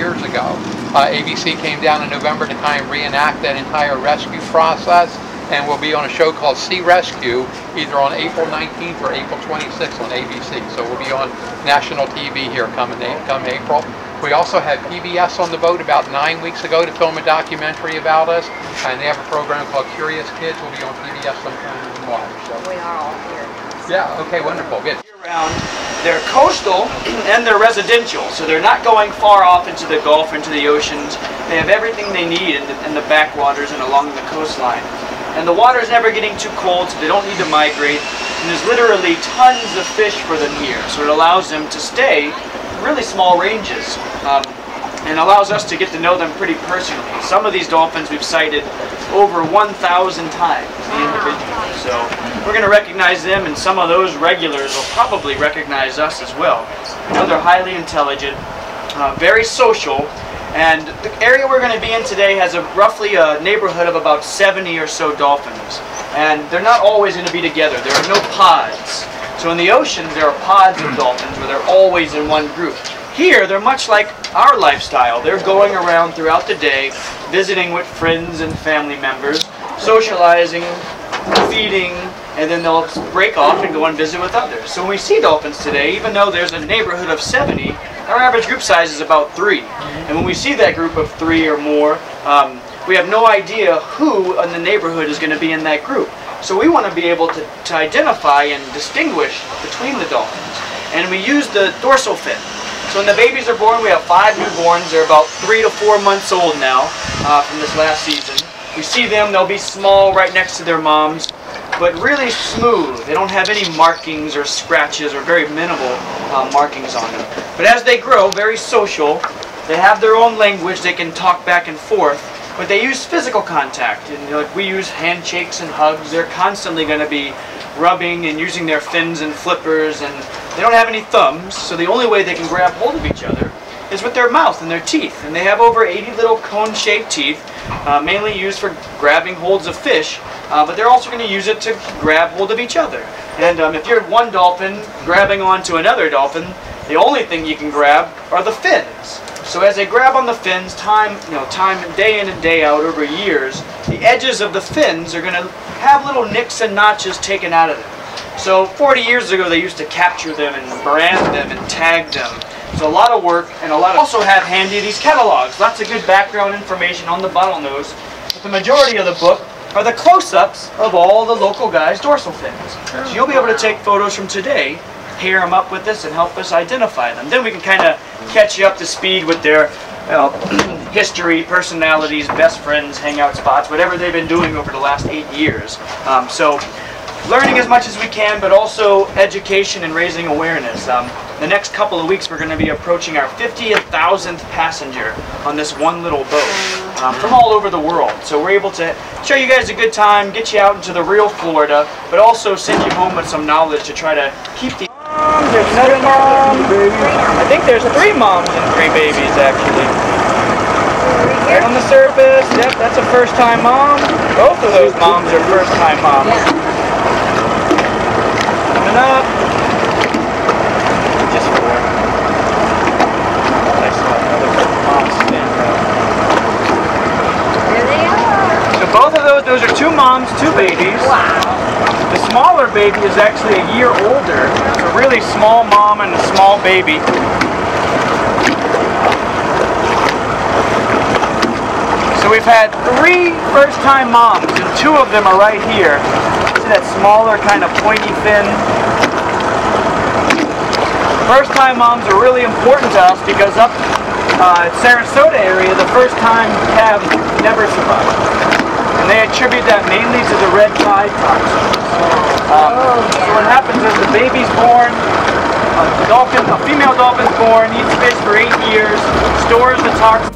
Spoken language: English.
years ago. ABC came down in November to kind of reenact that entire rescue process, and we'll be on a show called Sea Rescue, either on April 19th or April 26th on ABC. So we'll be on national TV here come April. We also had PBS on the boat about 9 weeks ago to film a documentary about us, and they have a program called Curious Kids. Will be on PBS sometime in March. So. We are all here. Yeah, okay, wonderful, good. Year-round, they're coastal and they're residential, so they're not going far off into the Gulf, into the oceans. They have everything they need in the backwaters and along the coastline. And the water is never getting too cold, so they don't need to migrate. And there's literally tons of fish for them here, so it allows them to stay really small ranges, and allows us to get to know them pretty personally. Some of these dolphins we've sighted over 1,000 times, the individuals. So we're going to recognize them, and some of those regulars will probably recognize us as well. You know, they're highly intelligent, very social, and the area we're going to be in today has roughly a neighborhood of about 70 or so dolphins. And they're not always going to be together. There are no pods. So in the oceans, there are pods of dolphins where they're always in one group. Here, they're much like our lifestyle. They're going around throughout the day, visiting with friends and family members, socializing, feeding, and then they'll break off and go and visit with others. So when we see dolphins today, even though there's a neighborhood of 70, our average group size is about 3. And when we see that group of 3 or more, we have no idea who in the neighborhood is going to be in that group. So we want to be able to identify and distinguish between the dolphins. And we use the dorsal fin. So when the babies are born, we have 5 newborns. They're about 3 to 4 months old now from this last season. We see them, they'll be small right next to their moms, but really smooth. They don't have any markings or scratches or very minimal markings on them. But as they grow, very social, they have their own language, they can talk back and forth. But they use physical contact, and like we use handshakes and hugs. They're constantly going to be rubbing and using their fins and flippers, and they don't have any thumbs, so the only way they can grab hold of each other is with their mouth and their teeth. And they have over 80 little cone-shaped teeth, mainly used for grabbing holds of fish, but they're also going to use it to grab hold of each other. And if you're one dolphin grabbing onto another dolphin, the only thing you can grab are the fins. So as they grab on the fins, time day in and day out over years, the edges of the fins are going to have little nicks and notches taken out of them. So 40 years ago they used to capture them and brand them and tag them. So a lot of work, and also have handy these catalogs. Lots of good background information on the bottlenose. But the majority of the book are the close-ups of all the local guys' dorsal fins. So you'll be able to take photos from today, pair them up with this, and help us identify them. Then we can kind of catch you up to speed with their history, personalities, best friends, hangout spots, whatever they've been doing over the last 8 years. So learning as much as we can, but also education and raising awareness. The next couple of weeks we're going to be approaching our 50,000th passenger on this one little boat from all over the world. So we're able to show you guys a good time, get you out into the real Florida, but also send you home with some knowledge to try to keep the... There's another mom. I think there's 3 moms and 3 babies actually. Right on the surface, yep, that's a first-time mom. Both of those moms are first-time moms. Coming up. Just 4. I saw another mom stand up. There they are. So both of those are 2 moms, 2 babies. Wow. The smaller baby is actually a year older. It's a really small mom and a small baby. So we've had 3 first-time moms, and 2 of them are right here. See that smaller kind of pointy fin? First-time moms are really important to us because up at Sarasota area, the first-time calves never survive. And they attribute that mainly to the red tide toxin. So what happens is the baby's born, a female dolphin's born, eats fish for 8 years, stores the toxin.